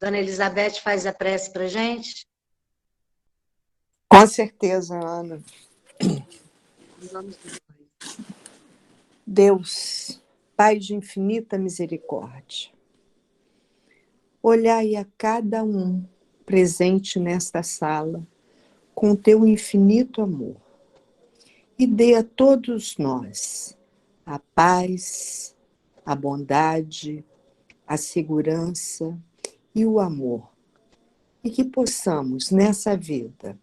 Dona Elizabeth faz a prece para a gente? Com certeza, Ana. Vamos depois. Deus, Pai de infinita misericórdia, olhai a cada um presente nesta sala com teu infinito amor e dê a todos nós a paz, a bondade, a segurança e o amor, e que possamos, nessa vida,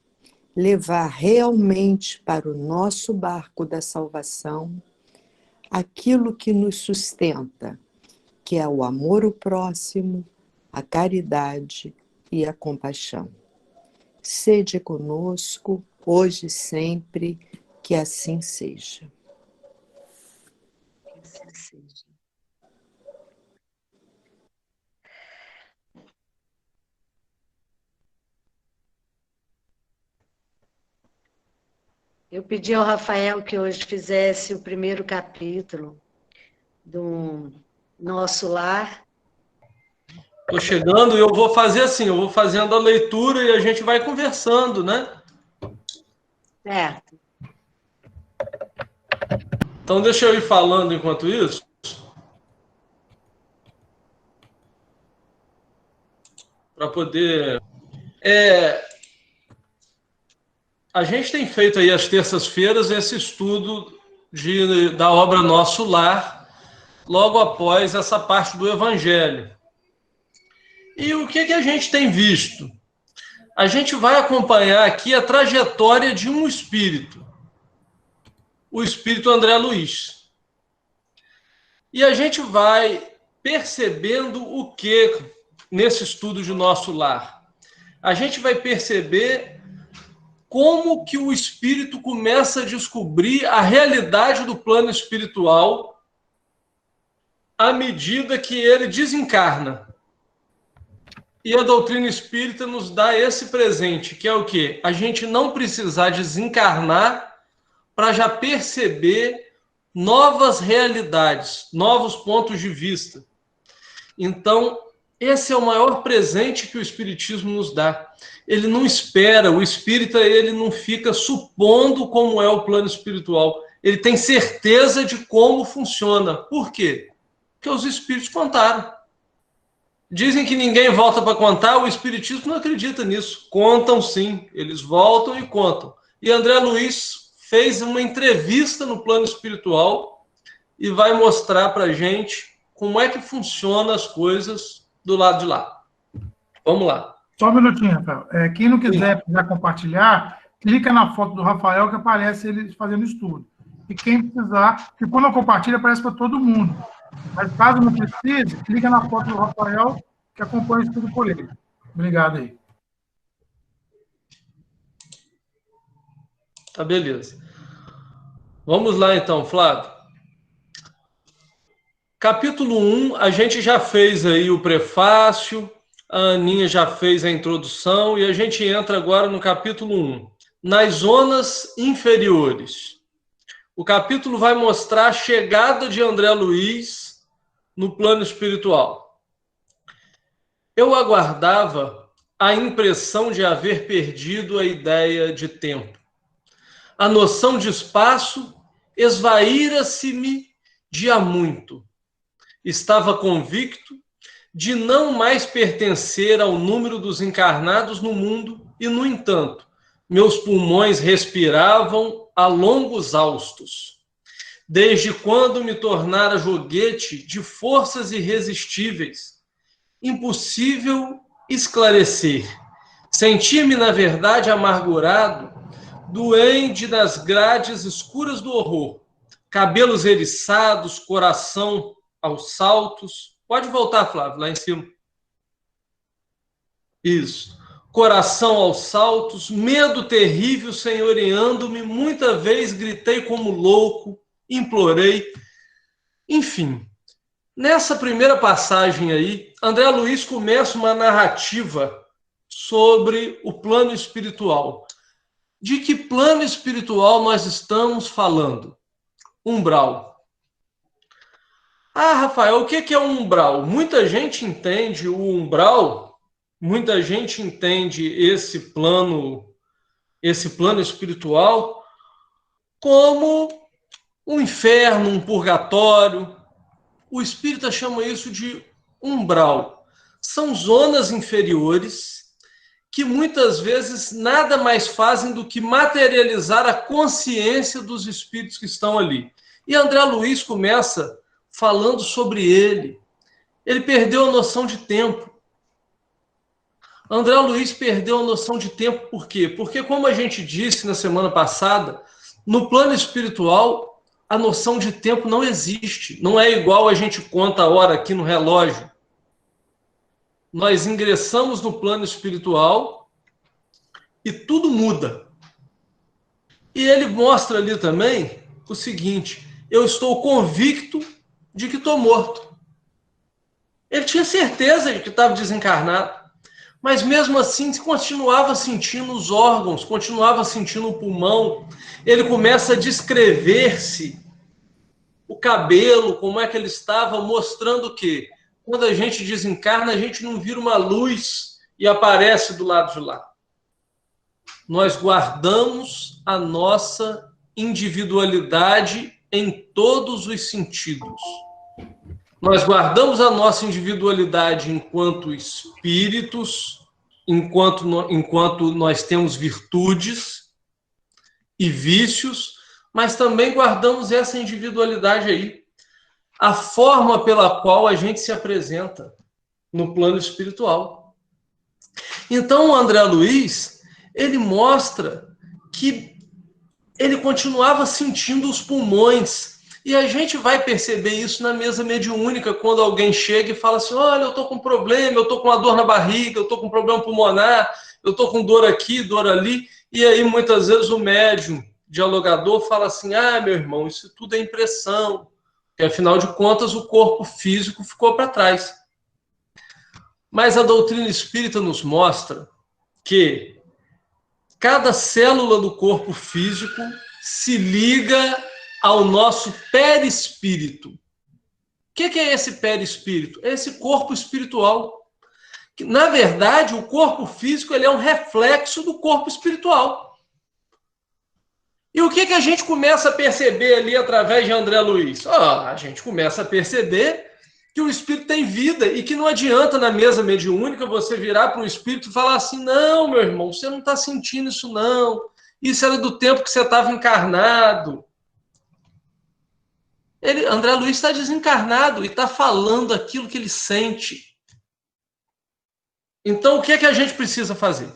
levar realmente para o nosso barco da salvação aquilo que nos sustenta, que é o amor ao próximo, a caridade e a compaixão. Sede conosco, hoje e sempre, que assim seja. Que assim seja. Eu pedi ao Rafael que hoje fizesse o primeiro capítulo do Nosso Lar. Estou chegando e eu vou fazer assim, eu vou fazendo a leitura e a gente vai conversando, né? Certo. Então deixa eu ir falando enquanto isso. Para poder... A gente tem feito aí às terças-feiras esse estudo da obra Nosso Lar, logo após essa parte do Evangelho. E o que a gente tem visto? A gente vai acompanhar aqui a trajetória de um espírito, o espírito André Luiz. E a gente vai percebendo o que nesse estudo de Nosso Lar? A gente vai perceber como que o espírito começa a descobrir a realidade do plano espiritual à medida que ele desencarna. E a doutrina espírita nos dá esse presente, que é o quê? A gente não precisar desencarnar para já perceber novas realidades, novos pontos de vista. Então, esse é o maior presente que o Espiritismo nos dá. Ele não espera, o espírita ele não fica supondo como é o plano espiritual. Ele tem certeza de como funciona. Por quê? Porque os espíritos contaram. Dizem que ninguém volta para contar, o Espiritismo não acredita nisso. Contam sim, eles voltam e contam. E André Luiz fez uma entrevista no plano espiritual e vai mostrar para a gente como é que funcionam as coisas do lado de lá. Vamos lá. Só um minutinho, Rafael. Quem não quiser compartilhar, clica na foto do Rafael que aparece ele fazendo estudo. E quem precisar, que quando eu compartilho, aparece para todo mundo. Mas caso não precise, clica na foto do Rafael que acompanha o estudo por ele. Obrigado aí. Tá, beleza. Vamos lá então, Flávio. Capítulo 1, a gente já fez aí o prefácio, a Aninha já fez a introdução e a gente entra agora no capítulo 1, nas zonas inferiores. O capítulo vai mostrar a chegada de André Luiz no plano espiritual. Eu aguardava a impressão de haver perdido a ideia de tempo. A noção de espaço esvaíra-se-me de há muito. Estava convicto de não mais pertencer ao número dos encarnados no mundo e, no entanto, meus pulmões respiravam a longos haustos. Desde quando me tornara joguete de forças irresistíveis, impossível esclarecer. Sentia-me, na verdade, amargurado, doente das grades escuras do horror, cabelos eriçados, coração aos saltos. Pode voltar, Flávio, lá em cima. Isso. Coração aos saltos, medo terrível senhoreando-me, muita vez gritei como louco, implorei. Enfim, nessa primeira passagem aí, André Luiz começa uma narrativa sobre o plano espiritual. De que plano espiritual nós estamos falando? Umbral. Ah, Rafael, o que é um umbral? Muita gente entende o umbral muita gente entende esse plano espiritual como um inferno, um purgatório. O espírita chama isso de umbral. São zonas inferiores que muitas vezes nada mais fazem do que materializar a consciência dos espíritos que estão ali. E André Luiz começa falando sobre ele. Ele perdeu a noção de tempo. André Luiz perdeu a noção de tempo por quê? Porque, como a gente disse na semana passada, no plano espiritual, a noção de tempo não existe. Não é igual a gente conta a hora aqui no relógio. Nós ingressamos no plano espiritual e tudo muda. E ele mostra ali também o seguinte: eu estou convicto de que estou morto. Ele tinha certeza de que estava desencarnado, mas mesmo assim continuava sentindo os órgãos, continuava sentindo o pulmão. Ele começa a descrever-se, o cabelo, como é que ele estava, mostrando o quê? Quando a gente desencarna, a gente não vira uma luz e aparece do lado de lá. Nós guardamos a nossa individualidade em todos os sentidos. Nós guardamos a nossa individualidade enquanto espíritos, enquanto nós temos virtudes e vícios, mas também guardamos essa individualidade aí. A forma pela qual a gente se apresenta no plano espiritual. Então, o André Luiz, ele mostra que ele continuava sentindo os pulmões. E a gente vai perceber isso na mesa mediúnica, quando alguém chega e fala assim: olha, eu estou com um problema, eu estou com uma dor na barriga, eu estou com um problema pulmonar, eu estou com dor aqui, dor ali. E aí, muitas vezes, o médium dialogador fala assim: ah, meu irmão, isso tudo é impressão. Porque, afinal de contas, o corpo físico ficou para trás. Mas a doutrina espírita nos mostra que cada célula do corpo físico se liga ao nosso perispírito. O que é esse perispírito? É esse corpo espiritual. Na verdade, o corpo físico ele é um reflexo do corpo espiritual. E o que a gente começa a perceber ali através de André Luiz? A gente começa a perceber que o espírito tem vida e que não adianta na mesa mediúnica você virar para um espírito e falar assim: não, meu irmão, você não está sentindo isso não. Isso era do tempo que você estava encarnado. André Luiz está desencarnado e está falando aquilo que ele sente. Então, o que a gente precisa fazer?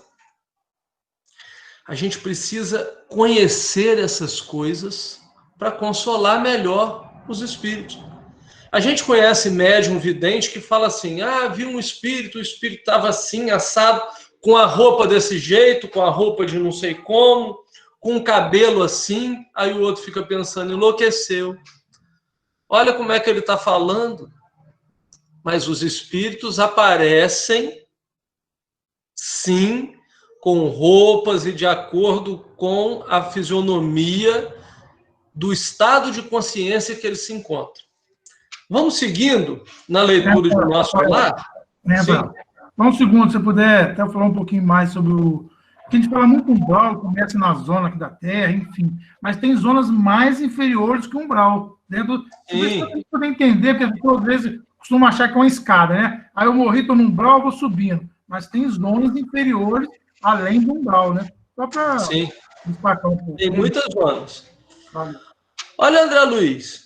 A gente precisa conhecer essas coisas para consolar melhor os espíritos. A gente conhece médium vidente que fala assim: ah, vi um espírito, o espírito estava assim, assado, com a roupa desse jeito, com a roupa de não sei como, com o cabelo assim. Aí o outro fica pensando: enlouqueceu. Olha como é que ele está falando. Mas os espíritos aparecem, sim, com roupas e de acordo com a fisionomia do estado de consciência que eles se encontram. Vamos seguindo na leitura do nosso lar? Só um segundo, se você puder até falar um pouquinho mais sobre o... Porque a gente fala muito umbral, começa na zona aqui da Terra, enfim, mas tem zonas mais inferiores que o umbral. Dentro, você poder entender, porque às vezes costuma achar que é uma escada, né? Aí eu morri, estou no umbral, vou subindo. Mas tem zonas inferiores além do umbral, né? Só para destacar um pouco. Tem muitas zonas. Olha, André Luiz.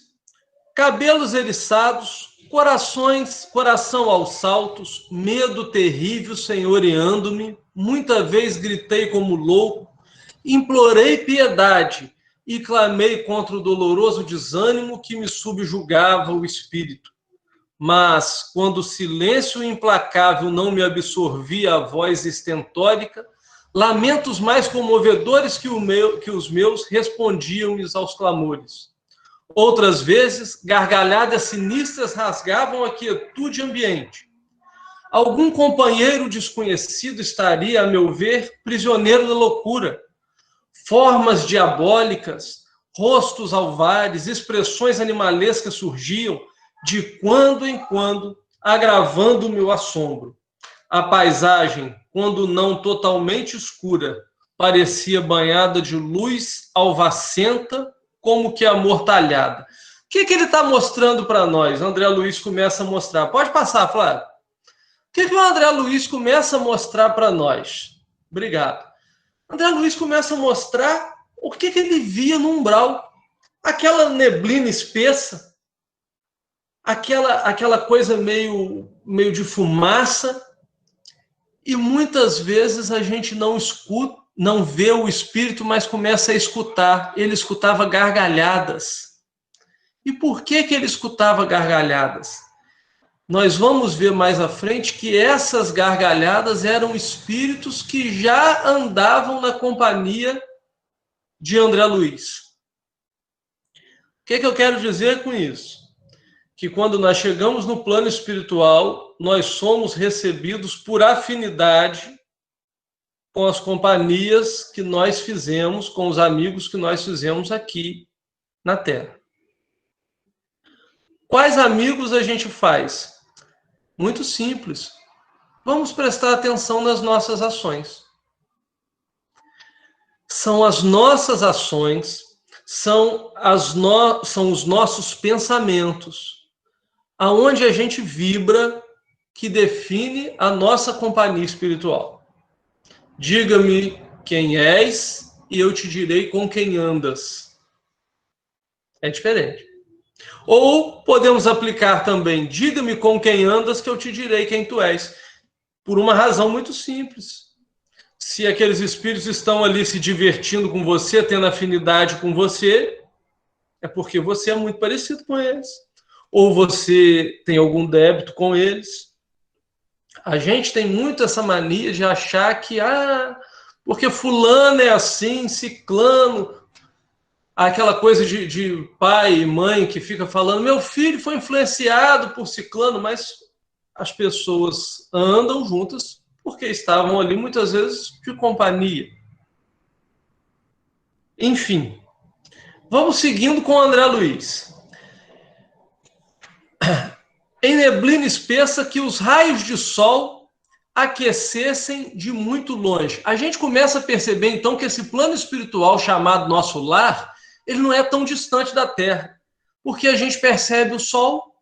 Cabelos eriçados, coração aos saltos, medo terrível senhoreando-me, muita vez gritei como louco, implorei piedade e clamei contra o doloroso desânimo que me subjugava o espírito. Mas, quando o silêncio implacável não me absorvia a voz estentórica, lamentos mais comovedores que os meus respondiam-me aos clamores. Outras vezes, gargalhadas sinistras rasgavam a quietude ambiente. Algum companheiro desconhecido estaria, a meu ver, prisioneiro da loucura. Formas diabólicas, rostos alvares, expressões animalescas surgiam, de quando em quando, agravando o meu assombro. A paisagem, quando não totalmente escura, parecia banhada de luz alvacenta, como que amortalhada. O que ele está mostrando para nós? André Luiz começa a mostrar. Pode passar, Flávio. O que o André Luiz começa a mostrar para nós? Obrigado. André Luiz começa a mostrar o que ele via no umbral. Aquela neblina espessa, aquela coisa meio de fumaça, e muitas vezes a gente não escuta, não vê o espírito, mas começa a escutar. Ele escutava gargalhadas. E por que ele escutava gargalhadas? Nós vamos ver mais à frente que essas gargalhadas eram espíritos que já andavam na companhia de André Luiz. O que eu quero dizer com isso? Que quando nós chegamos no plano espiritual, nós somos recebidos por afinidade com as companhias que nós fizemos, com os amigos que nós fizemos aqui na Terra. Quais amigos a gente faz? Muito simples. Vamos prestar atenção nas nossas ações. São as nossas ações, são os nossos pensamentos, aonde a gente vibra, que define a nossa companhia espiritual. Diga-me quem és e eu te direi com quem andas. É diferente. Ou podemos aplicar também, diga-me com quem andas que eu te direi quem tu és. Por uma razão muito simples. Se aqueles espíritos estão ali se divertindo com você, tendo afinidade com você, é porque você é muito parecido com eles. Ou você tem algum débito com eles. A gente tem muito essa mania de achar que, porque fulano é assim, ciclano, aquela coisa de pai e mãe que fica falando, meu filho foi influenciado por ciclano, mas as pessoas andam juntas porque estavam ali muitas vezes de companhia. Enfim, vamos seguindo com o André Luiz. Em neblina espessa que os raios de sol aquecessem de muito longe. A gente começa a perceber, então, que esse plano espiritual chamado nosso lar, ele não é tão distante da Terra, porque a gente percebe o sol.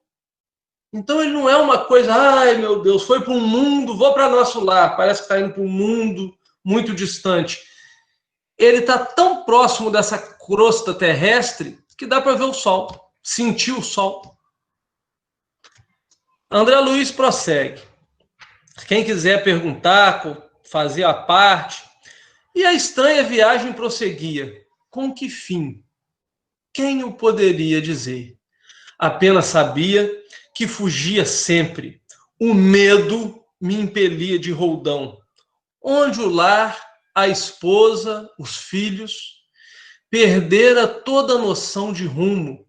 Então, ele não é uma coisa, ai, meu Deus, foi para um mundo, vou para nosso lar, parece que está indo para um mundo muito distante. Ele está tão próximo dessa crosta terrestre que dá para ver o sol, sentir o sol. André Luiz prossegue. Quem quiser perguntar, fazer a parte. E a estranha viagem prosseguia. Com que fim? Quem o poderia dizer? Apenas sabia que fugia sempre. O medo me impelia de roldão. Onde o lar, a esposa, os filhos, perdera toda a noção de rumo.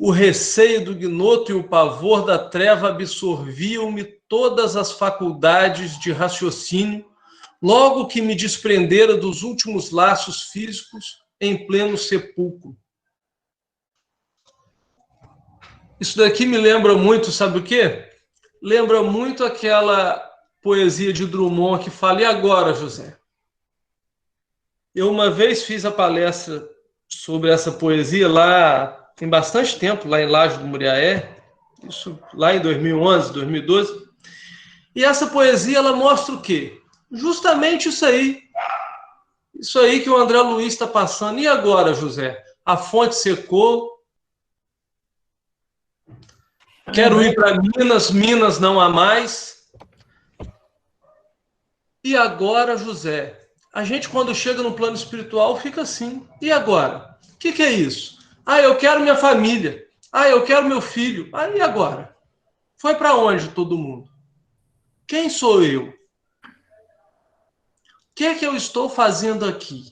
O receio do ignoto e o pavor da treva absorviam-me todas as faculdades de raciocínio, logo que me desprendera dos últimos laços físicos em pleno sepulcro. Isso daqui me lembra muito, sabe o quê? Lembra muito aquela poesia de Drummond que fala, e agora, José? Eu uma vez fiz a palestra sobre essa poesia lá, tem bastante tempo, lá em Laje do Muriaé, isso lá em 2011, 2012, e essa poesia, ela mostra o quê? Justamente isso aí que o André Luiz está passando. E agora, José? A fonte secou, quero ir para Minas, Minas não há mais. E agora, José? A gente, quando chega no plano espiritual, fica assim. E agora? O que é isso? Eu quero minha família. Eu quero meu filho. E agora? Foi para onde todo mundo? Quem sou eu? O que é que eu estou fazendo aqui?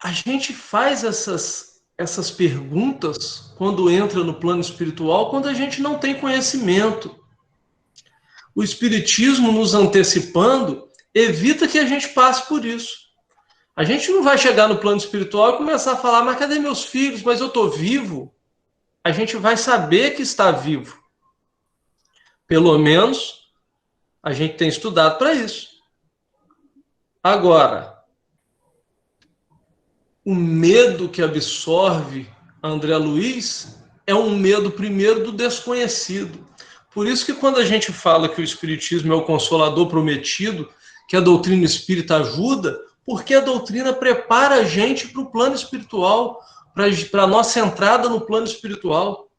A gente faz essas perguntas quando entra no plano espiritual, quando a gente não tem conhecimento. O Espiritismo, nos antecipando, evita que a gente passe por isso. A gente não vai chegar no plano espiritual e começar a falar, mas cadê meus filhos? Mas eu estou vivo. A gente vai saber que está vivo. Pelo menos a gente tem estudado para isso. Agora, o medo que absorve André Luiz é um medo, primeiro, do desconhecido. Por isso que quando a gente fala que o Espiritismo é o consolador prometido, que a doutrina espírita ajuda, porque a doutrina prepara a gente para o plano espiritual, para a nossa entrada no plano espiritual.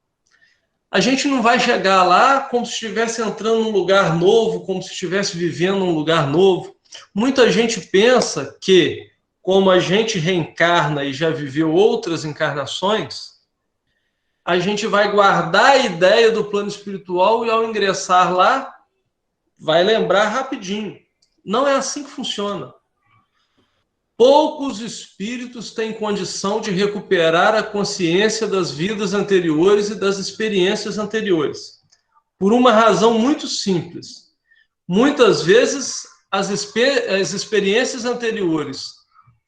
A gente não vai chegar lá como se estivesse entrando num lugar novo, como se estivesse vivendo num lugar novo. Muita gente pensa que, como a gente reencarna e já viveu outras encarnações, a gente vai guardar a ideia do plano espiritual e, ao ingressar lá, vai lembrar rapidinho. Não é assim que funciona. Poucos espíritos têm condição de recuperar a consciência das vidas anteriores e das experiências anteriores. Por uma razão muito simples. Muitas vezes, as experiências anteriores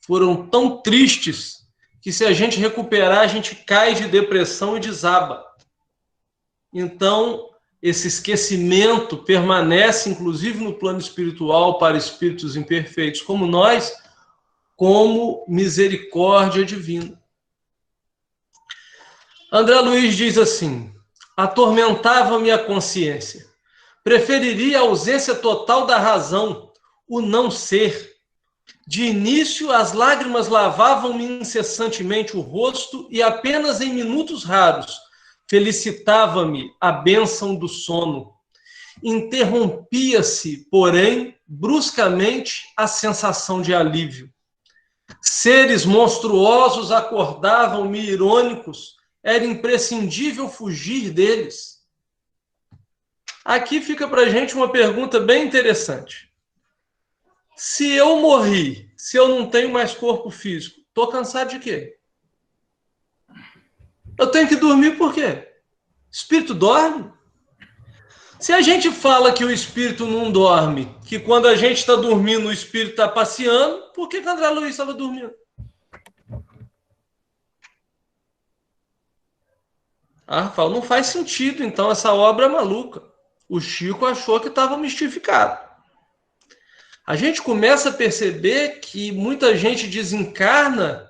foram tão tristes que, se a gente recuperar, a gente cai de depressão e desaba. Então, esse esquecimento permanece, inclusive no plano espiritual, para espíritos imperfeitos como nós, como misericórdia divina. André Luiz diz assim: atormentava-me a consciência. Preferiria a ausência total da razão, o não ser. De início, as lágrimas lavavam-me incessantemente o rosto e apenas em minutos raros felicitava-me a bênção do sono. Interrompia-se, porém, bruscamente a sensação de alívio. Seres monstruosos acordavam-me irônicos, era imprescindível fugir deles. Aqui fica para a gente uma pergunta bem interessante. Se eu morri, se eu não tenho mais corpo físico, estou cansado de quê? Eu tenho que dormir por quê? Espírito dorme? Se a gente fala que o espírito não dorme, que quando a gente está dormindo o espírito está passeando, por que André Luiz estava dormindo? Ah, Rafael, não faz sentido, então essa obra é maluca. O Chico achou que estava mistificado. A gente começa a perceber que muita gente desencarna,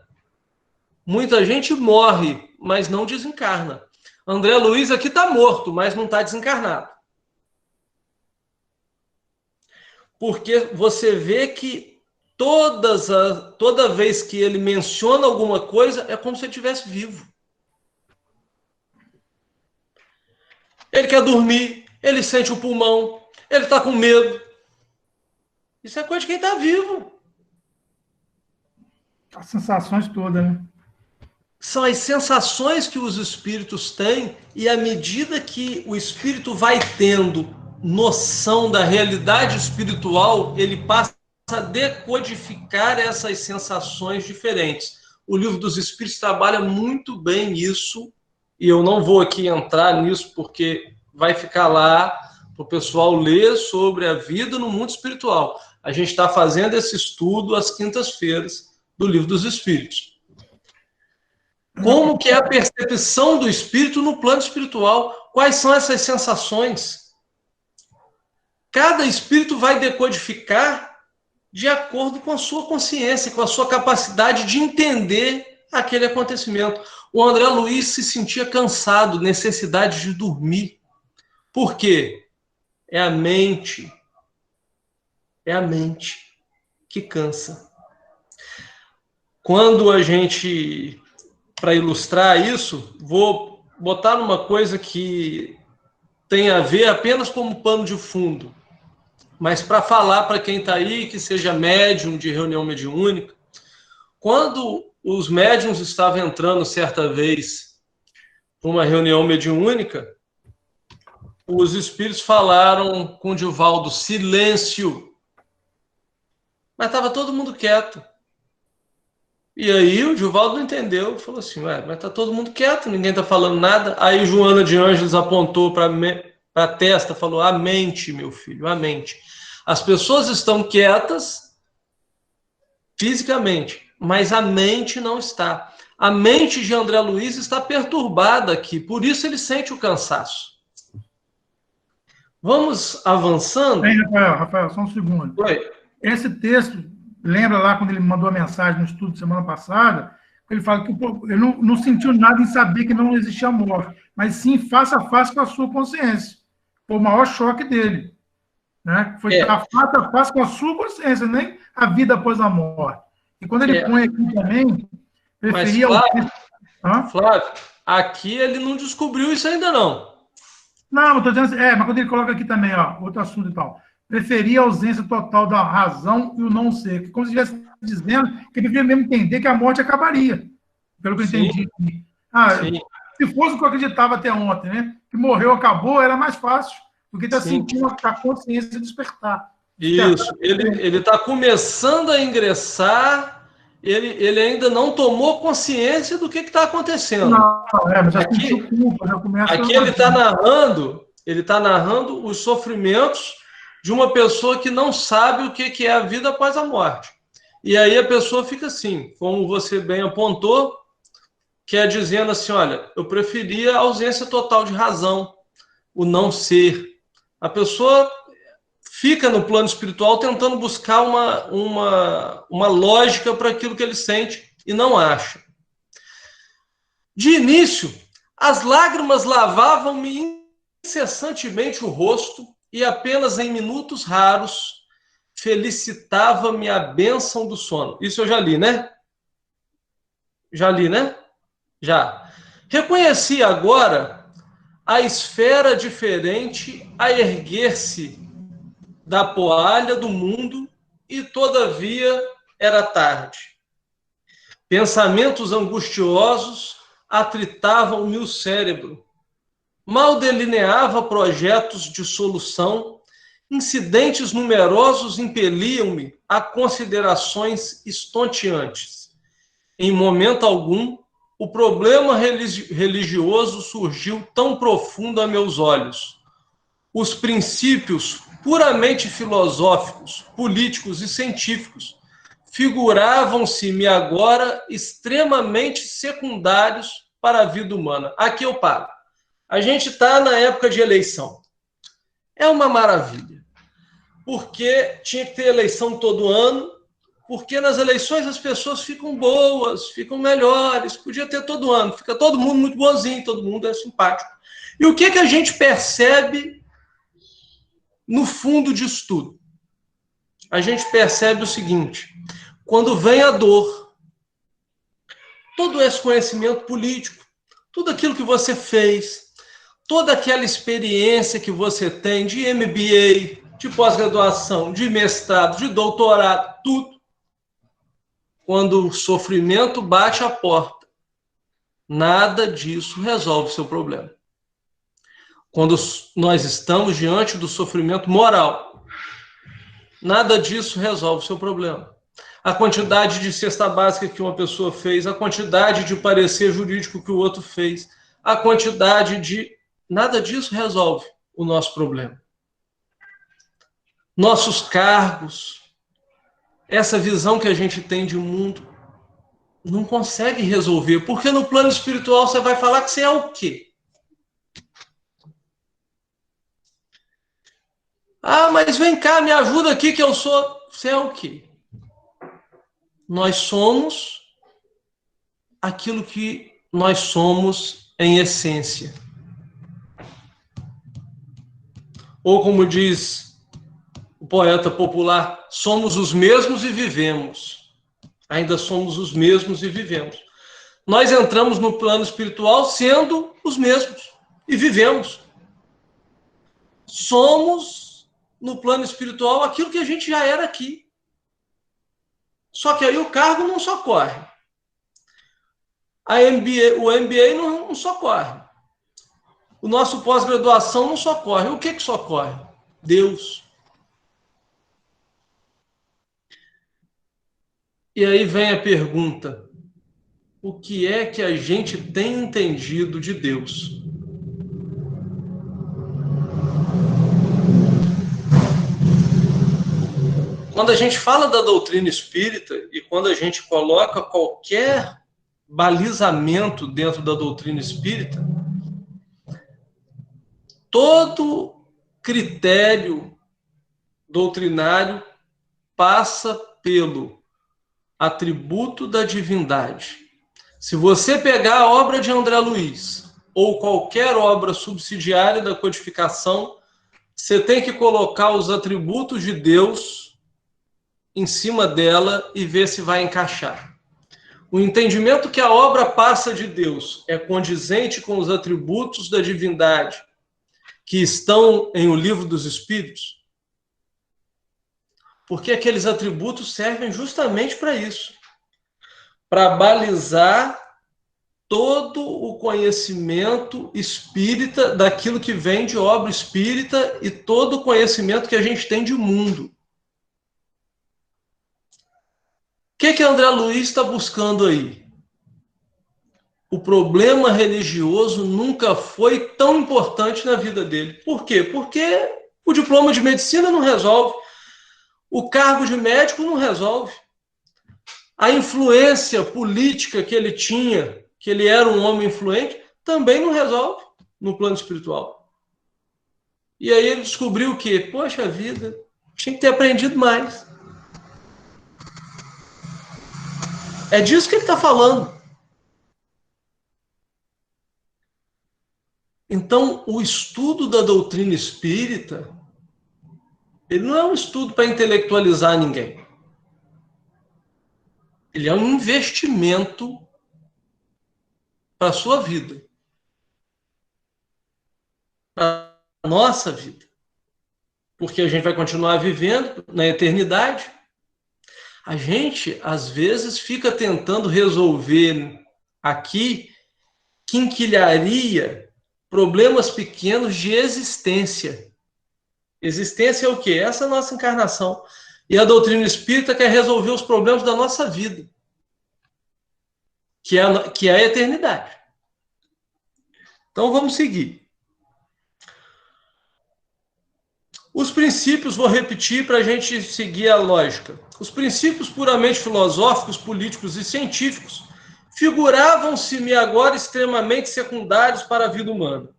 muita gente morre, mas não desencarna. André Luiz aqui está morto, mas não está desencarnado. Porque você vê que toda vez que ele menciona alguma coisa, é como se ele estivesse vivo. Ele quer dormir, ele sente o pulmão, ele está com medo. Isso é coisa de quem está vivo. As sensações todas, né? São as sensações que os espíritos têm, e à medida que o espírito vai tendo noção da realidade espiritual, ele passa a decodificar essas sensações diferentes. O Livro dos Espíritos trabalha muito bem isso, e eu não vou aqui entrar nisso, porque vai ficar lá para o pessoal ler sobre a vida no mundo espiritual. A gente está fazendo esse estudo às quintas-feiras do Livro dos Espíritos. Como que é a percepção do espírito no plano espiritual? Quais são essas sensações? Cada espírito vai decodificar de acordo com a sua consciência, com a sua capacidade de entender aquele acontecimento. O André Luiz se sentia cansado, necessidade de dormir. Por quê? É a mente que cansa. Quando a gente, para ilustrar isso, vou botar numa coisa que tem a ver apenas como pano de fundo, mas para falar para quem está aí, que seja médium de reunião mediúnica. Quando os médiuns estavam entrando certa vez para uma reunião mediúnica, os espíritos falaram com o Divaldo: silêncio. Mas estava todo mundo quieto. E aí o Divaldo não entendeu, falou assim: ué, mas está todo mundo quieto, ninguém está falando nada. Aí Joana de Ângeles apontou para a testa, falou: a mente, meu filho, a mente. As pessoas estão quietas fisicamente, mas a mente não está. A mente de André Luiz está perturbada aqui, por isso ele sente o cansaço. Vamos avançando? Bem, Rafael, só um segundo. Oi. Esse texto, lembra lá quando ele mandou a mensagem no estudo semana passada, ele fala que ele não sentiu nada em saber que não existia morte, mas sim face a face com a sua consciência. Foi o maior choque dele. Né? Foi estar face a face com a sua consciência, nem a vida após a morte. E quando ele põe aqui também, preferia... Mas, Flávio, aqui ele não descobriu isso ainda não. Não, estou dizendo assim, mas quando ele coloca aqui também, outro assunto e tal, preferia a ausência total da razão e o não ser, como se estivesse dizendo que ele deveria mesmo entender que a morte acabaria, pelo que eu entendi. Se fosse o que eu acreditava até ontem, né? Que morreu, acabou, era mais fácil, porque está sentindo a consciência despertar. Isso, ele está começando a ingressar, ele ainda não tomou consciência do que está acontecendo. Mas já sentiu culpa, já começa aqui ele está narrando os sofrimentos de uma pessoa que não sabe o que é a vida após a morte. E aí a pessoa fica assim, como você bem apontou, que é dizendo assim, olha, eu preferia a ausência total de razão, o não ser. A pessoa fica no plano espiritual tentando buscar uma lógica para aquilo que ele sente e não acha. De início, as lágrimas lavavam-me incessantemente o rosto e apenas em minutos raros felicitava-me a bênção do sono. Isso eu já li, né? Já li, né? Já. Reconheci agora a esfera diferente a erguer-se da poalha do mundo e, todavia, era tarde. Pensamentos angustiosos atritavam-me o cérebro. Mal delineava projetos de solução, incidentes numerosos impeliam-me a considerações estonteantes. Em momento algum, o problema religioso surgiu tão profundo a meus olhos. Os princípios puramente filosóficos, políticos e científicos figuravam-se-me agora extremamente secundários para a vida humana. Aqui eu paro. A gente está na época de eleição. É uma maravilha. Porque tinha que ter eleição todo ano, porque nas eleições as pessoas ficam boas, ficam melhores, podia ter todo ano, fica todo mundo muito bonzinho, todo mundo é simpático. E o que a gente percebe no fundo disso tudo? A gente percebe o seguinte, quando vem a dor, todo esse conhecimento político, tudo aquilo que você fez, toda aquela experiência que você tem de MBA, de pós-graduação, de mestrado, de doutorado, tudo, quando o sofrimento bate a porta, nada disso resolve o seu problema. Quando nós estamos diante do sofrimento moral, nada disso resolve o seu problema. A quantidade de cesta básica que uma pessoa fez, a quantidade de parecer jurídico que o outro fez, a quantidade de... Nada disso resolve o nosso problema. Nossos cargos, essa visão que a gente tem de mundo, não consegue resolver, porque no plano espiritual você vai falar que você é o quê? Ah, mas vem cá, me ajuda aqui que eu sou... Você é o quê? Nós somos aquilo que nós somos em essência. Ou como diz o poeta popular, somos os mesmos e vivemos. Ainda somos os mesmos e vivemos. Nós entramos no plano espiritual sendo os mesmos e vivemos. Somos, no plano espiritual, aquilo que a gente já era aqui. Só que aí o cargo não socorre. O MBA não socorre. O nosso pós-graduação não socorre. O que socorre? Deus. E aí vem a pergunta: o que é que a gente tem entendido de Deus? Quando a gente fala da doutrina espírita e quando a gente coloca qualquer balizamento dentro da doutrina espírita, todo critério doutrinário passa pelo atributo da divindade. Se você pegar a obra de André Luiz ou qualquer obra subsidiária da codificação, você tem que colocar os atributos de Deus em cima dela e ver se vai encaixar. O entendimento que a obra passa de Deus é condizente com os atributos da divindade que estão em O Livro dos Espíritos, porque aqueles atributos servem justamente para isso, para balizar todo o conhecimento espírita daquilo que vem de obra espírita e todo o conhecimento que a gente tem de mundo. O que André Luiz está buscando aí? O problema religioso nunca foi tão importante na vida dele. Por quê? Porque o diploma de medicina não resolve. O cargo de médico não resolve. A influência política que ele tinha, que ele era um homem influente, também não resolve no plano espiritual. E aí ele descobriu o quê? Poxa vida, tinha que ter aprendido mais. É disso que ele está falando. Então, o estudo da doutrina espírita, ele não é um estudo para intelectualizar ninguém. Ele é um investimento para a sua vida, para a nossa vida. Porque a gente vai continuar vivendo na eternidade. A gente, às vezes, fica tentando resolver aqui quinquilharia, problemas pequenos de existência. Existência é o quê? Essa é a nossa encarnação. E a doutrina espírita quer resolver os problemas da nossa vida, que é a eternidade. Então vamos seguir. Os princípios, vou repetir para a gente seguir a lógica. Os princípios puramente filosóficos, políticos e científicos figuravam-se-me agora extremamente secundários para a vida humana.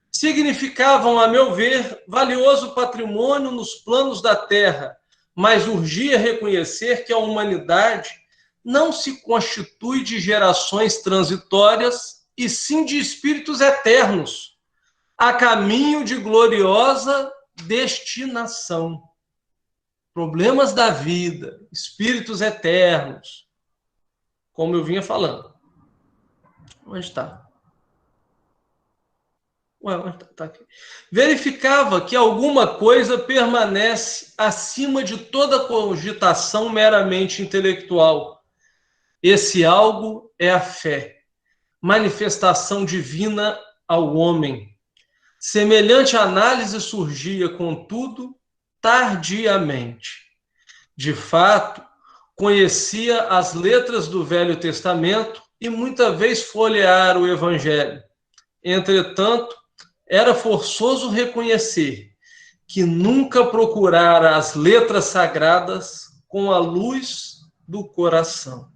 Significavam, a meu ver, valioso patrimônio nos planos da Terra, mas urgia reconhecer que a humanidade não se constitui de gerações transitórias, e sim de espíritos eternos, a caminho de gloriosa destinação. Problemas da vida, espíritos eternos, como eu vinha falando. Onde está? Ué, tá aqui. Verificava que alguma coisa permanece acima de toda cogitação meramente intelectual. Esse algo é a fé, manifestação divina ao homem. Semelhante análise surgia, contudo, tardiamente. De fato, conhecia as letras do Velho Testamento e muita vez folheara o Evangelho. Entretanto, era forçoso reconhecer que nunca procurara as letras sagradas com a luz do coração.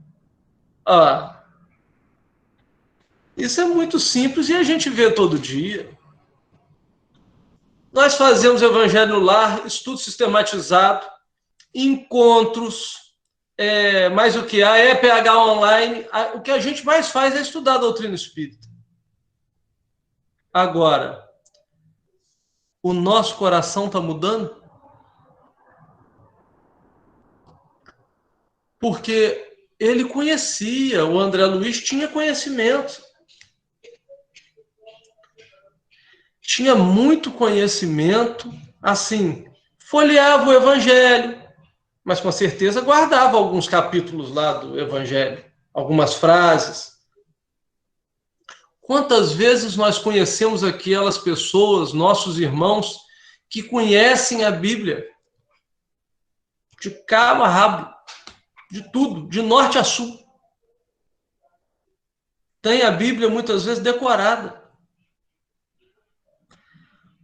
Isso é muito simples e a gente vê todo dia. Nós fazemos Evangelho no Lar, estudo sistematizado, encontros, mas o que há é PH online. O que a gente mais faz é estudar a doutrina espírita. Agora, o nosso coração está mudando? Porque ele conhecia, o André Luiz tinha conhecimento. Tinha muito conhecimento, assim, folheava o Evangelho, mas com certeza guardava alguns capítulos lá do Evangelho, algumas frases. Quantas vezes nós conhecemos aquelas pessoas, nossos irmãos, que conhecem a Bíblia de cabo a rabo, de tudo, de norte a sul. Tem a Bíblia muitas vezes decorada.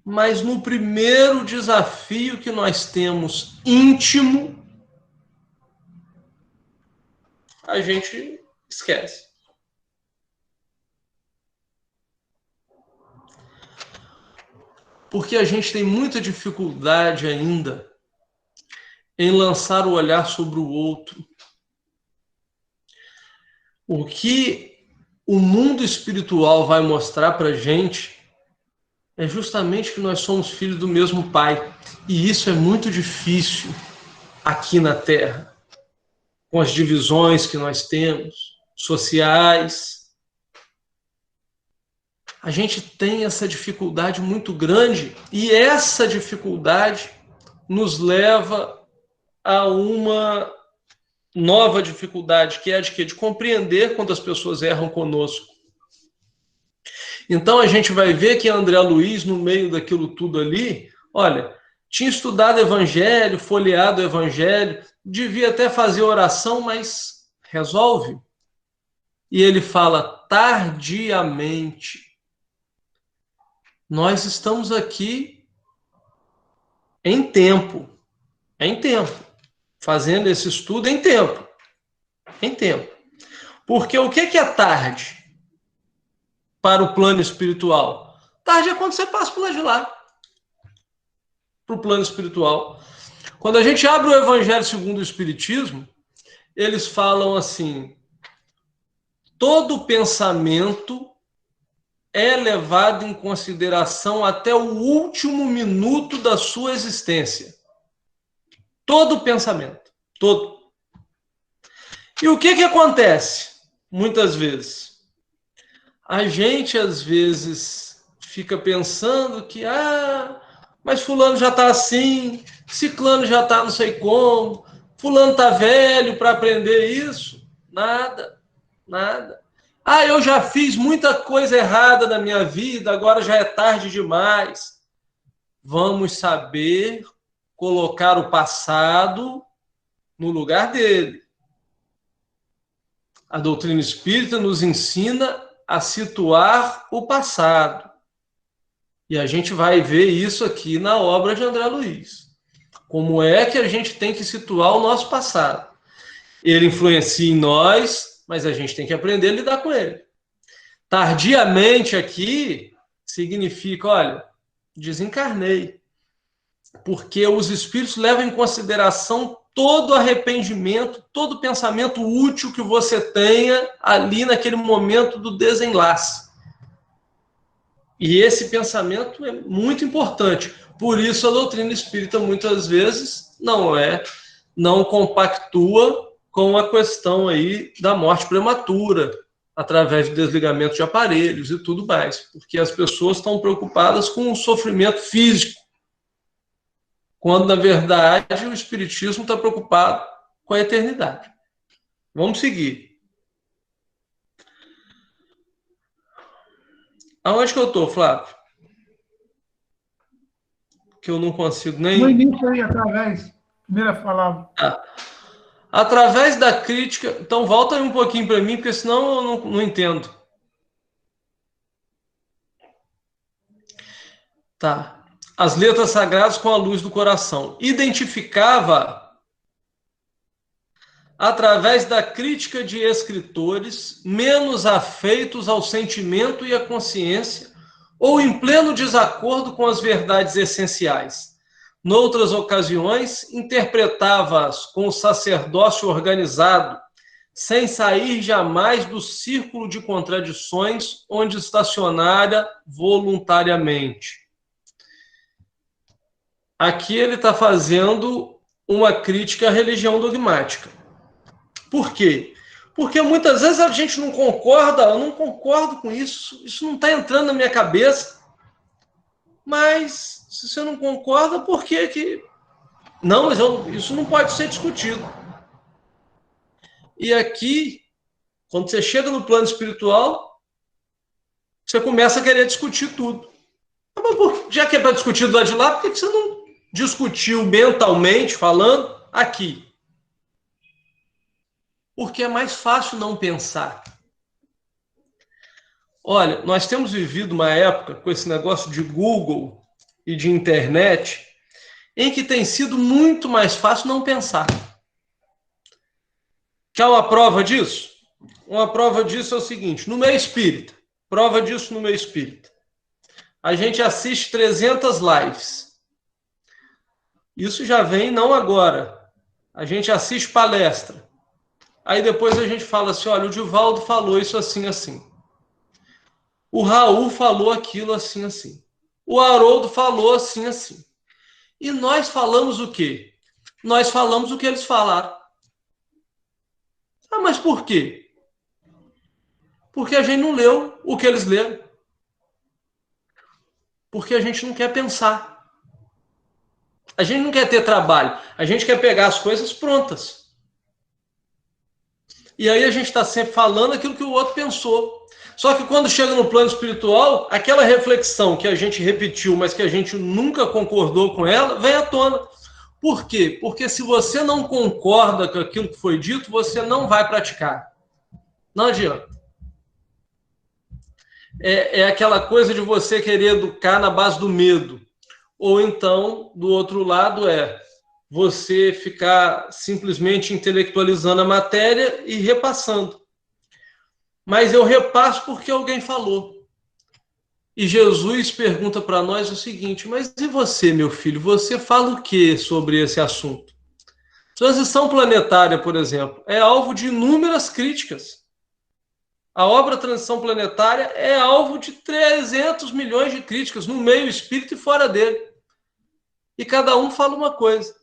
Mas no primeiro desafio que nós temos íntimo, a gente esquece. Porque a gente tem muita dificuldade ainda em lançar o olhar sobre o outro. O que o mundo espiritual vai mostrar para a gente é justamente que nós somos filhos do mesmo Pai. E isso é muito difícil aqui na Terra, com as divisões que nós temos, sociais. A gente tem essa dificuldade muito grande e essa dificuldade nos leva a uma nova dificuldade, que é a de quê? De compreender quando as pessoas erram conosco. Então a gente vai ver que André Luiz, no meio daquilo tudo ali, olha, tinha estudado evangelho, folheado o evangelho, devia até fazer oração, mas resolve. E ele fala tardiamente. Nós estamos aqui em tempo, fazendo esse estudo em tempo. Porque o que é tarde para o plano espiritual? Tarde é quando você passa por lá de lá, para o plano espiritual. Quando a gente abre o Evangelho segundo o Espiritismo, eles falam assim: todo pensamento é levado em consideração até o último minuto da sua existência. Todo pensamento, todo. E o que acontece? Muitas vezes, a gente às vezes fica pensando que, mas fulano já está assim, ciclano já está não sei como, fulano está velho para aprender isso. Nada. Eu já fiz muita coisa errada na minha vida, agora já é tarde demais. Vamos saber colocar o passado no lugar dele. A doutrina espírita nos ensina a situar o passado. E a gente vai ver isso aqui na obra de André Luiz. Como é que a gente tem que situar o nosso passado? Ele influencia em nós, mas a gente tem que aprender a lidar com ele. Tardiamente aqui significa, olha, desencarnei. Porque os espíritos levam em consideração todo arrependimento, todo pensamento útil que você tenha ali naquele momento do desenlace. E esse pensamento é muito importante. Por isso a doutrina espírita muitas vezes não compactua com a questão aí da morte prematura, através de desligamento de aparelhos e tudo mais, porque as pessoas estão preocupadas com o sofrimento físico, quando, na verdade, o espiritismo está preocupado com a eternidade. Vamos seguir. Aonde que eu estou, Flávio? Que eu não consigo nem... No início aí, através. Primeira palavra. Através da crítica... Então, volta aí um pouquinho para mim, porque senão eu não entendo. Tá. As letras sagradas com a luz do coração. Identificava, através da crítica de escritores menos afeitos ao sentimento e à consciência, ou em pleno desacordo com as verdades essenciais. Noutras ocasiões, interpretava-as com o sacerdócio organizado, sem sair jamais do círculo de contradições onde estacionara voluntariamente. Aqui ele está fazendo uma crítica à religião dogmática. Por quê? Porque muitas vezes a gente não concorda, eu não concordo com isso, isso não está entrando na minha cabeça. Mas, se você não concorda, por que que... Não, mas isso não pode ser discutido. E aqui, quando você chega no plano espiritual, você começa a querer discutir tudo. Já que é para discutir do lado de lá, por que você não discutiu mentalmente, falando, aqui? Porque é mais fácil não pensar. Olha, nós temos vivido uma época com esse negócio de Google e de internet, em que tem sido muito mais fácil não pensar. Quer uma prova disso? Uma prova disso é o seguinte, no meio espírita, prova disso no meio espírita. a gente assiste 300 lives. Isso já vem não agora. A gente assiste palestra. Aí depois a gente fala assim, olha, o Divaldo falou isso assim, assim. O Raul falou aquilo assim, assim. O Haroldo falou assim, assim. E nós falamos o quê? Nós falamos o que eles falaram. Ah, mas por quê? Porque a gente não leu o que eles leram. Porque a gente não quer pensar. A gente não quer ter trabalho. A gente quer pegar as coisas prontas. E aí a gente está sempre falando aquilo que o outro pensou. Só que quando chega no plano espiritual, aquela reflexão que a gente repetiu, mas que a gente nunca concordou com ela, vem à tona. Por quê? Porque se você não concorda com aquilo que foi dito, você não vai praticar. Não adianta. É aquela coisa de você querer educar na base do medo. Ou então, do outro lado, você ficar simplesmente intelectualizando a matéria e repassando. Mas eu repasso porque alguém falou. E Jesus pergunta para nós o seguinte, mas e você, meu filho? Você fala o que sobre esse assunto? Transição planetária, por exemplo, é alvo de inúmeras críticas. A obra Transição Planetária é alvo de 300 milhões de críticas no meio espírita e fora dele. E cada um fala uma coisa.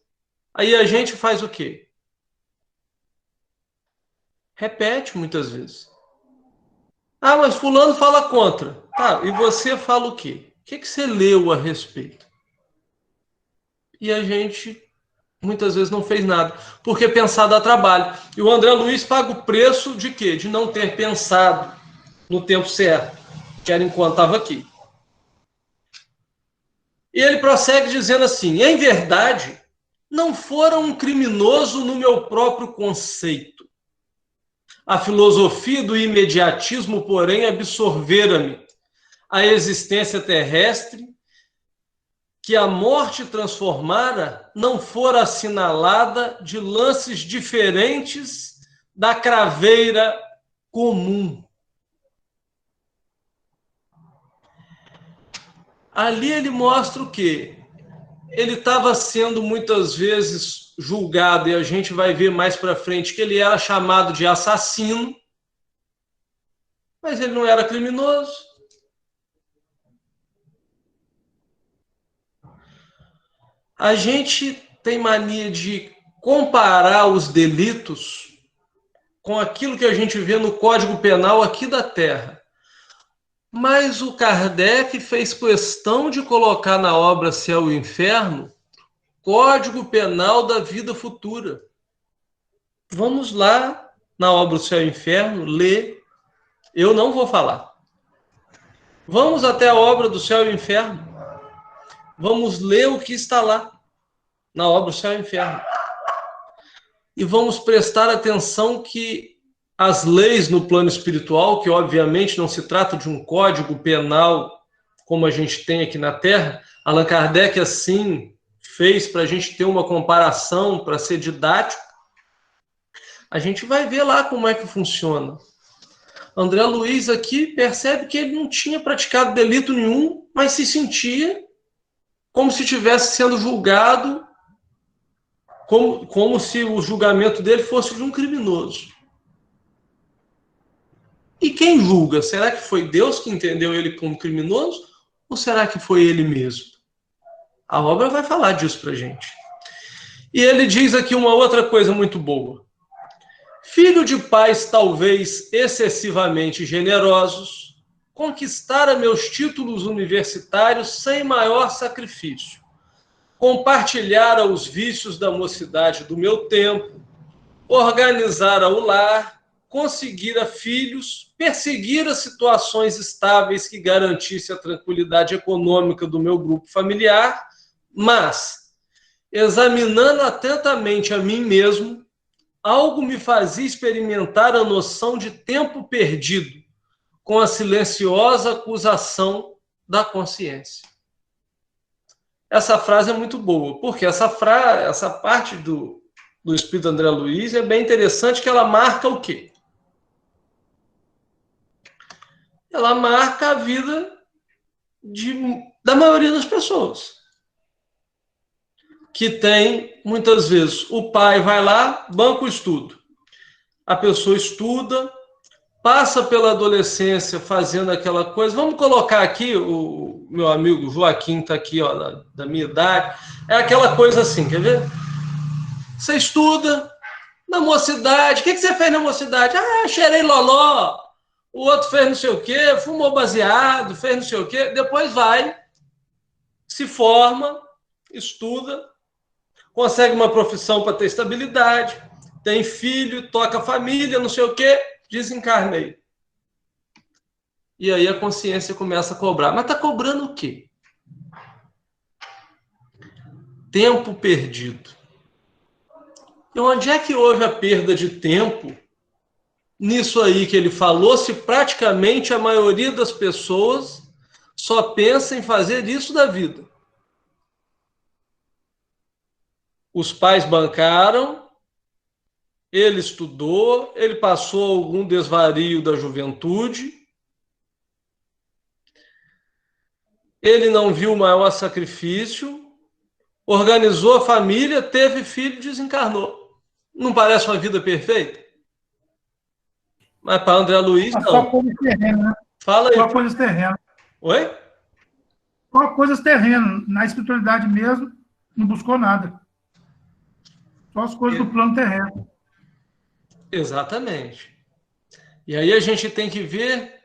Aí a gente faz o quê? Repete muitas vezes. Ah, mas fulano fala contra. Tá, e você fala o quê? O que você leu a respeito? E a gente muitas vezes não fez nada, porque pensar dá trabalho. E o André Luiz paga o preço de quê? De não ter pensado no tempo certo, que era enquanto estava aqui. E ele prossegue dizendo assim, em verdade, não fora um criminoso no meu próprio conceito. A filosofia do imediatismo, porém, absorvera-me a existência terrestre, que a morte transformara, não fora assinalada de lances diferentes da craveira comum. Ali ele mostra o quê? Ele estava sendo muitas vezes julgado, e a gente vai ver mais para frente que ele era chamado de assassino, mas ele não era criminoso. A gente tem mania de comparar os delitos com aquilo que a gente vê no Código Penal aqui da Terra. Mas o Kardec fez questão de colocar na obra Céu e Inferno Código Penal da Vida Futura. Vamos lá na obra Céu e Inferno ler. Eu não vou falar. Vamos até a obra do Céu e Inferno. Vamos ler o que está lá na obra Céu e Inferno. E vamos prestar atenção que as leis no plano espiritual, que obviamente não se trata de um código penal como a gente tem aqui na Terra, Allan Kardec assim fez para a gente ter uma comparação, para ser didático, a gente vai ver lá como é que funciona. André Luiz aqui percebe que ele não tinha praticado delito nenhum, mas se sentia como se estivesse sendo julgado, como se o julgamento dele fosse de um criminoso. E quem julga? Será que foi Deus que entendeu ele como criminoso? Ou será que foi ele mesmo? A obra vai falar disso para a gente. E ele diz aqui uma outra coisa muito boa. Filho de pais talvez excessivamente generosos, conquistara meus títulos universitários sem maior sacrifício. Compartilhara os vícios da mocidade do meu tempo, organizara o lar, conseguira filhos, perseguira situações estáveis que garantissem a tranquilidade econômica do meu grupo familiar, mas, examinando atentamente a mim mesmo, algo me fazia experimentar a noção de tempo perdido, com a silenciosa acusação da consciência. Essa frase é muito boa, porque essa parte do Espírito André Luiz é bem interessante, que ela marca o quê? Ela marca a vida da maioria das pessoas. Que tem, muitas vezes, o pai vai lá, banca o estudo. A pessoa estuda, passa pela adolescência fazendo aquela coisa. Vamos colocar aqui, o meu amigo Joaquim está aqui, ó, da minha idade. É aquela coisa assim, quer ver? Você estuda na mocidade. O que você fez na mocidade? Ah, cheirei loló. O outro fez não sei o quê, fumou baseado, fez não sei o quê. Depois vai, se forma, estuda, consegue uma profissão para ter estabilidade, tem filho, toca família, não sei o quê, desencarnei. E aí a consciência começa a cobrar. Mas está cobrando o quê? Tempo perdido. E onde é que houve a perda de tempo nisso aí que ele falou, se praticamente a maioria das pessoas só pensa em fazer isso da vida? Os pais bancaram, ele estudou, ele passou algum desvario da juventude, ele não viu o maior sacrifício, organizou a família, teve filho, desencarnou. Não parece uma vida perfeita? Mas para André Luiz, não. Só coisas terrenas, né? Fala aí. Só coisas terrenas. Oi? Só coisas terrenas. Na espiritualidade mesmo, não buscou nada. Só as coisas do plano terreno. Exatamente. E aí a gente tem que ver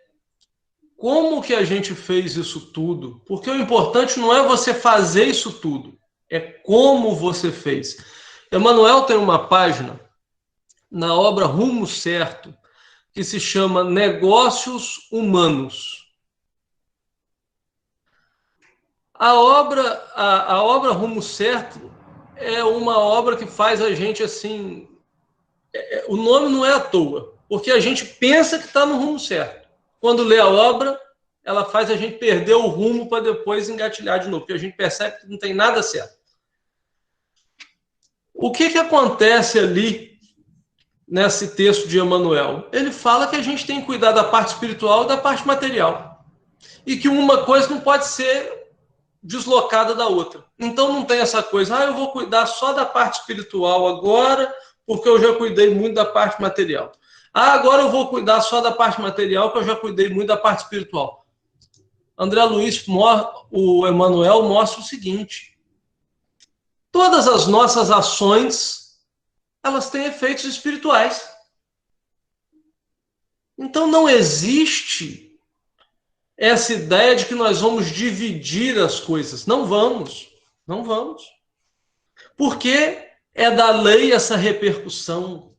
como que a gente fez isso tudo. Porque o importante não é você fazer isso tudo, é como você fez. Emmanuel tem uma página na obra Rumo Certo, que se chama Negócios Humanos. A obra Rumo Certo é uma obra que faz a gente assim... O nome não é à toa, porque a gente pensa que está no rumo certo. Quando lê a obra, ela faz a gente perder o rumo para depois engatilhar de novo, porque a gente percebe que não tem nada certo. O que acontece ali nesse texto de Emmanuel? Ele fala que a gente tem que cuidar da parte espiritual e da parte material. E que uma coisa não pode ser deslocada da outra. Então não tem essa coisa, eu vou cuidar só da parte espiritual agora, porque eu já cuidei muito da parte material. Agora eu vou cuidar só da parte material, porque eu já cuidei muito da parte espiritual. André Luiz, o Emmanuel mostra o seguinte: todas as nossas ações, elas têm efeitos espirituais. Então não existe essa ideia de que nós vamos dividir as coisas. Não vamos. Não vamos. Porque é da lei essa repercussão.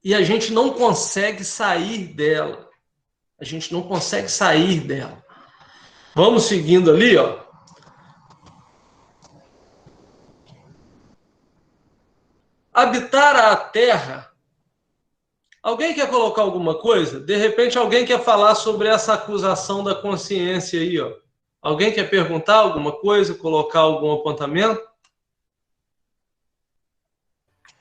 E a gente não consegue sair dela. A gente não consegue sair dela. Vamos seguindo ali, ó. Habitar a terra. Alguém quer colocar alguma coisa? De repente alguém quer falar sobre essa acusação da consciência aí, ó. Alguém quer perguntar alguma coisa, colocar algum apontamento?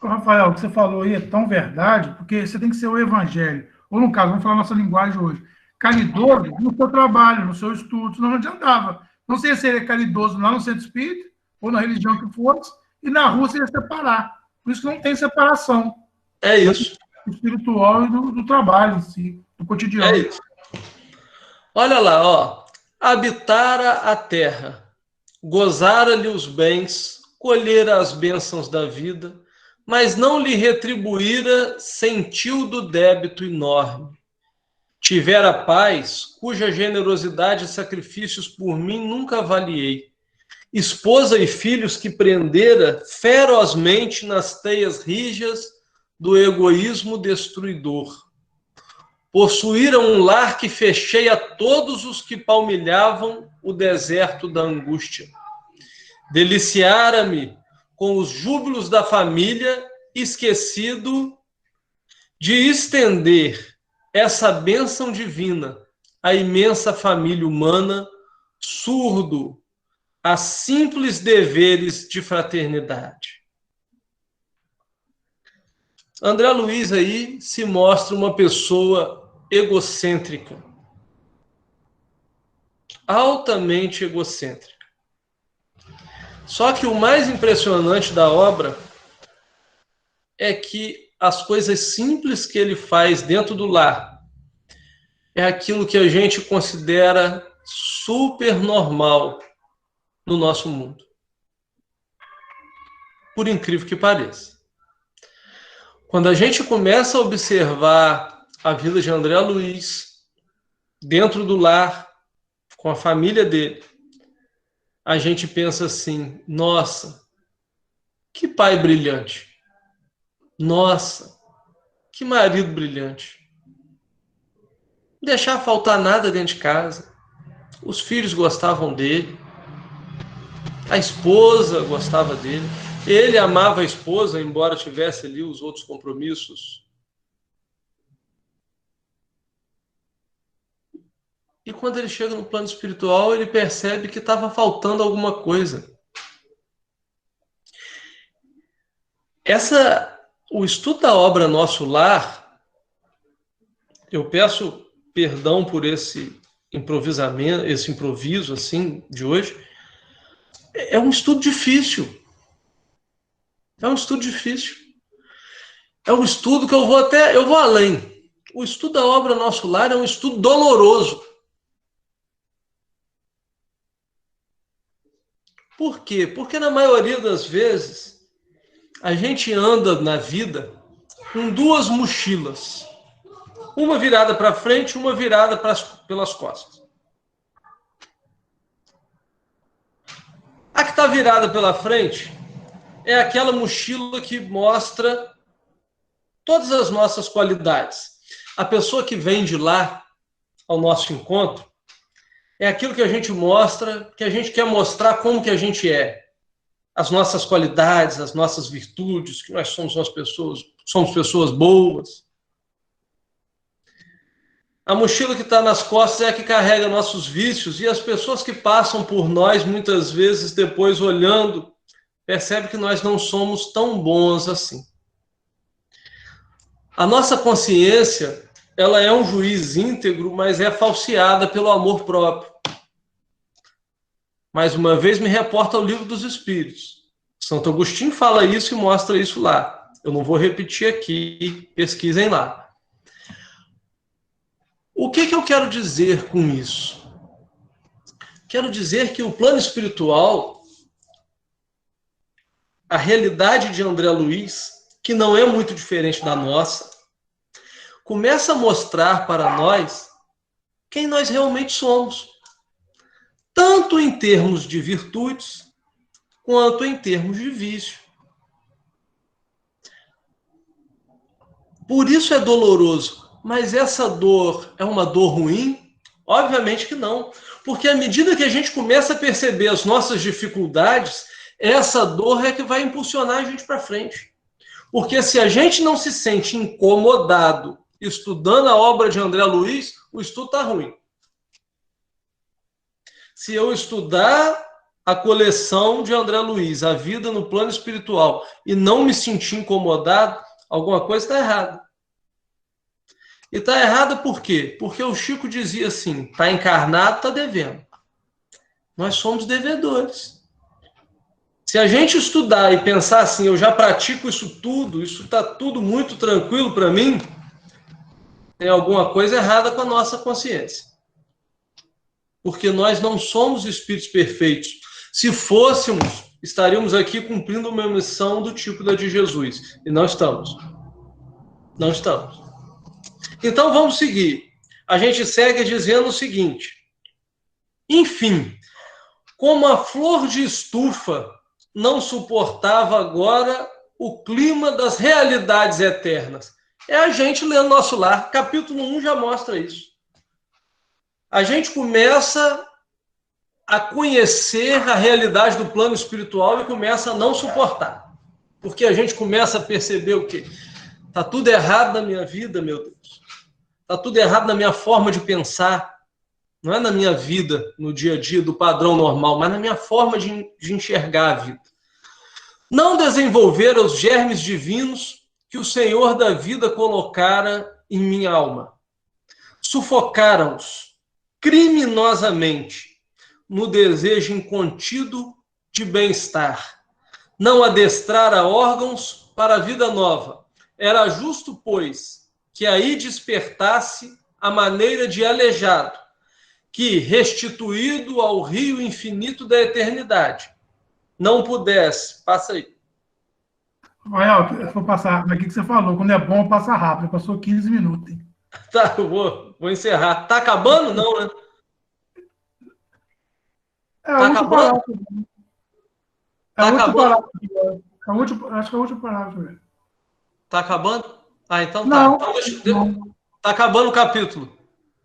Rafael, o que você falou aí é tão verdade, porque você tem que ser o evangelho. Ou, no caso, vamos falar a nossa linguagem hoje. Caridoso no seu trabalho, no seu estudo, senão não adiantava. Não sei se seria caridoso lá no centro espírita, ou na religião que fosse, e na rua você ia separar. Por isso que não tem separação. É isso. Do espiritual e do trabalho em si, do cotidiano. É isso. Olha lá, ó. Habitara a terra, gozara-lhe os bens, colhera as bênçãos da vida, mas não lhe retribuíra sentiu do débito enorme. Tivera paz, cuja generosidade e sacrifícios por mim nunca avaliei. Esposa e filhos que prendera ferozmente nas teias rijas do egoísmo destruidor. Possuíra um lar que fechei a todos os que palmilhavam o deserto da angústia. Deliciara-me com os júbilos da família, esquecido de estender essa bênção divina à imensa família humana, surdo a simples deveres de fraternidade. André Luiz aí se mostra uma pessoa egocêntrica. altamente egocêntrica. Só que o mais impressionante da obra é que as coisas simples que ele faz dentro do lar é aquilo que a gente considera super normal no nosso mundo. Por incrível que pareça. Quando a gente começa a observar a vida de André Luiz dentro do lar, com a família dele, a gente pensa assim, nossa, que pai brilhante. Nossa, que marido brilhante. Não deixar faltar nada dentro de casa. Os filhos gostavam dele. A esposa gostava dele. Ele amava a esposa, embora tivesse ali os outros compromissos. E quando ele chega no plano espiritual, ele percebe que estava faltando alguma coisa. O estudo da obra Nosso Lar, eu peço perdão por esse improvisamento, esse improviso assim de hoje, é um estudo difícil. É um estudo difícil. É um estudo que eu vou além. O estudo da obra Nosso Lar é um estudo doloroso. Por quê? Porque na maioria das vezes a gente anda na vida com duas mochilas. Uma virada para frente, uma virada pelas costas. A que está virada pela frente é aquela mochila que mostra todas as nossas qualidades. A pessoa que vem de lá ao nosso encontro é aquilo que a gente mostra, que a gente quer mostrar como que a gente é. As nossas qualidades, as nossas virtudes, que nós somos pessoas boas. A mochila que está nas costas é a que carrega nossos vícios, e as pessoas que passam por nós, muitas vezes, depois olhando, percebem que nós não somos tão bons assim. A nossa consciência, ela é um juiz íntegro, mas é falseada pelo amor próprio. Mais uma vez, me reporta ao Livro dos Espíritos. Santo Agostinho fala isso e mostra isso lá. Eu não vou repetir aqui, pesquisem lá. O que eu quero dizer com isso? Quero dizer que o plano espiritual, a realidade de André Luiz, que não é muito diferente da nossa, começa a mostrar para nós quem nós realmente somos, tanto em termos de virtudes, quanto em termos de vício. Por isso é doloroso. Mas essa dor é uma dor ruim? Obviamente que não. Porque à medida que a gente começa a perceber as nossas dificuldades, essa dor é que vai impulsionar a gente para frente. Porque se a gente não se sente incomodado estudando a obra de André Luiz, o estudo está ruim. Se eu estudar a coleção de André Luiz, A Vida no Plano Espiritual, e não me sentir incomodado, alguma coisa está errada. E está errada por quê? Porque o Chico dizia assim, está encarnado, está devendo. Nós somos devedores. Se a gente estudar e pensar assim, eu já pratico isso está tudo muito tranquilo para mim, tem alguma coisa errada com a nossa consciência. Porque nós não somos espíritos perfeitos. Se fôssemos, estaríamos aqui cumprindo uma missão do tipo da de Jesus. E não estamos. Não estamos. Então vamos seguir. A gente segue dizendo o seguinte. Enfim, como a flor de estufa não suportava agora o clima das realidades eternas. É a gente lendo Nosso Lar. Capítulo 1 já mostra isso. A gente começa a conhecer a realidade do plano espiritual e começa a não suportar. Porque a gente começa a perceber o quê? Está tudo errado na minha vida, meu Deus. Está tudo errado na minha forma de pensar. Não é na minha vida, no dia a dia, do padrão normal, mas na minha forma de enxergar a vida. Não desenvolver os germes divinos que o Senhor da vida colocara em minha alma. Sufocaram-os criminosamente no desejo incontido de bem-estar. Não adestrara órgãos para a vida nova. Era justo, pois, que aí despertasse a maneira de aleijado, que, restituído ao rio infinito da eternidade, não pudesse... Passa aí. Rafael, eu vou passar, mas o que você falou? Quando é bom, passa rápido. Passou 15 minutos. Hein? Tá, eu vou encerrar. Tá acabando? Não, né? É a Tá última acabando? palavra. Tá acabando? Acho que é a última palavra. Tá acabando? Ah, então tá. Não, Então, não. tá acabando o capítulo.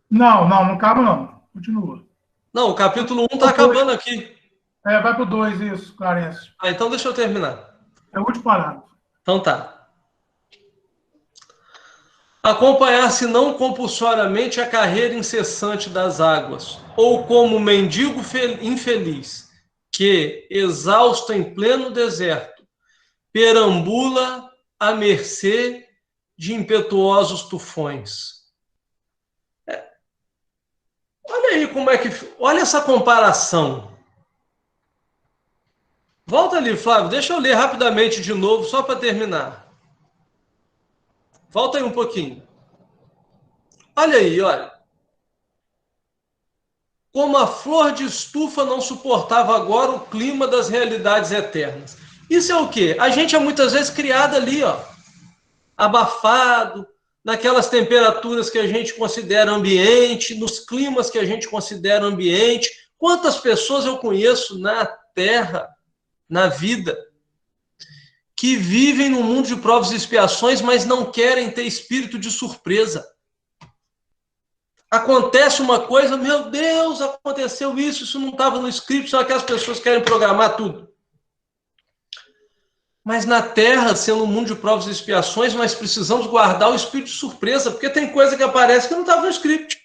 Não acaba não. Continua. Não, o capítulo 1 tá acabando aqui. É, vai para o 2, isso, Clarence. Ah, então deixa eu terminar. É o último parágrafo. Então tá. Acompanhar-se não compulsoriamente a carreira incessante das águas, ou como mendigo infeliz, que, exausto em pleno deserto, perambula à mercê de impetuosos tufões. Olha aí como é que... Olha essa comparação. Volta ali, Flávio. Deixa eu ler rapidamente de novo, só para terminar. Volta aí um pouquinho. Olha aí, olha. Como a flor de estufa não suportava agora o clima das realidades eternas. Isso é o quê? A gente é muitas vezes criado ali, ó, abafado, naquelas temperaturas que a gente considera ambiente, nos climas que a gente considera ambiente. Quantas pessoas eu conheço na Terra, na vida, que vivem no mundo de provas e expiações, mas não querem ter espírito de surpresa. Acontece uma coisa, meu Deus, aconteceu isso não estava no script, só que as pessoas querem programar tudo. Mas na Terra, sendo um mundo de provas e expiações, nós precisamos guardar o espírito de surpresa, porque tem coisa que aparece que não estava no script.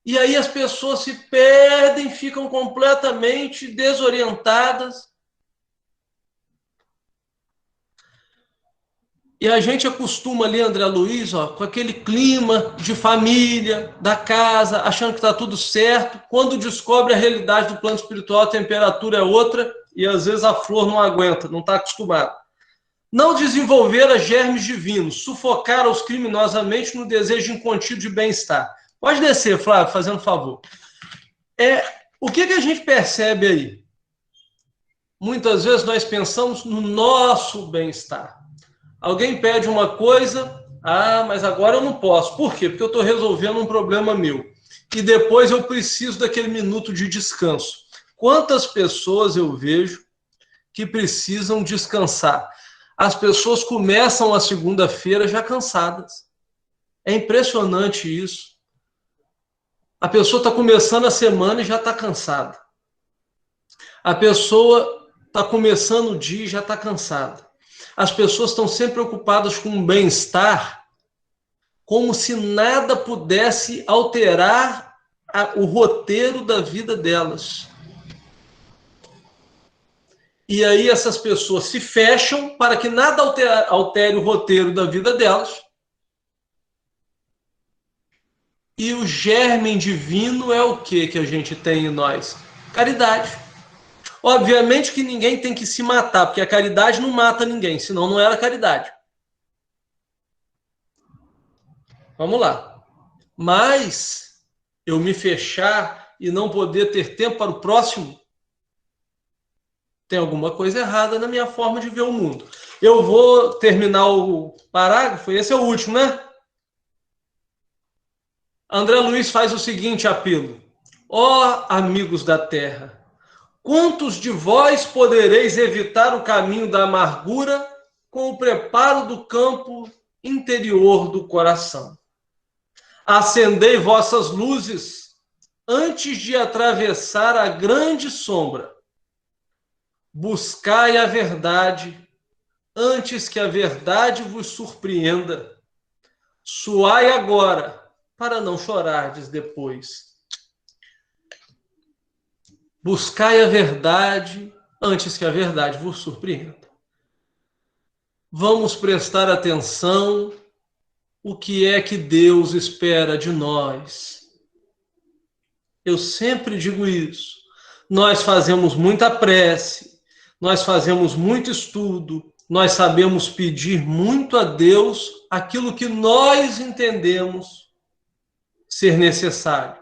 E aí as pessoas se perdem, ficam completamente desorientadas. E a gente acostuma ali, André Luiz, ó, com aquele clima de família, da casa, achando que está tudo certo. Quando descobre a realidade do plano espiritual, a temperatura é outra e às vezes a flor não aguenta, não está acostumada. Não desenvolver germes divinos, sufocar-os criminosamente no desejo incontido de bem-estar. Pode descer, Flávio, fazendo favor. O que a gente percebe aí? Muitas vezes nós pensamos no nosso bem-estar. Alguém pede uma coisa, mas agora eu não posso. Por quê? Porque eu estou resolvendo um problema meu. E depois eu preciso daquele minuto de descanso. Quantas pessoas eu vejo que precisam descansar? As pessoas começam a segunda-feira já cansadas. É impressionante isso. A pessoa está começando a semana e já está cansada. A pessoa está começando o dia e já está cansada. As pessoas estão sempre preocupadas com o bem-estar, como se nada pudesse alterar o roteiro da vida delas. E aí essas pessoas se fecham para que nada altere o roteiro da vida delas. E o germe divino é o que a gente tem em nós? Caridade. Obviamente que ninguém tem que se matar, porque a caridade não mata ninguém, senão não era caridade. Vamos lá. Mas eu me fechar e não poder ter tempo para o próximo, tem alguma coisa errada na minha forma de ver o mundo. Eu vou terminar o parágrafo, esse é o último, né? André Luiz faz o seguinte apelo. Ó amigos da terra, quantos de vós podereis evitar o caminho da amargura com o preparo do campo interior do coração? Acendei vossas luzes antes de atravessar a grande sombra. Buscai a verdade antes que a verdade vos surpreenda. Suai agora, para não chorardes depois. Buscai a verdade antes que a verdade vos surpreenda. Vamos prestar atenção o que é que Deus espera de nós. Eu sempre digo isso. nós fazemos muita prece, nós fazemos muito estudo, nós sabemos pedir muito a Deus aquilo que nós entendemos ser necessário.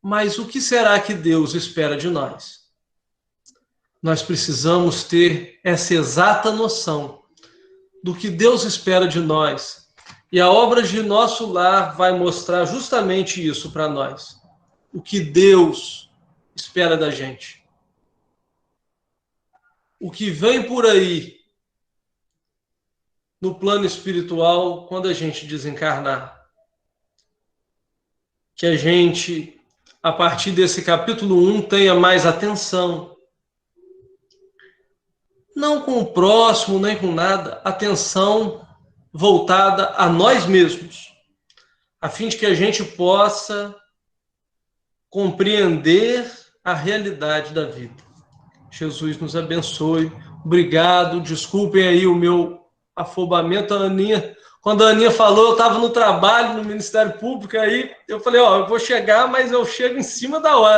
Mas o que será que Deus espera de nós? Nós precisamos ter essa exata noção do que Deus espera de nós. E a obra de Nosso Lar vai mostrar justamente isso para nós. O que Deus espera da gente. O que vem por aí no plano espiritual quando a gente desencarnar. Que a gente, a partir desse capítulo 1, tenha mais atenção. Não com o próximo, nem com nada. Atenção voltada a nós mesmos. A fim de que a gente possa compreender a realidade da vida. Jesus nos abençoe. Obrigado. Desculpem aí o meu afobamento. Quando a Aninha falou, eu estava no trabalho, no Ministério Público, aí eu falei, eu vou chegar, mas eu chego em cima da hora.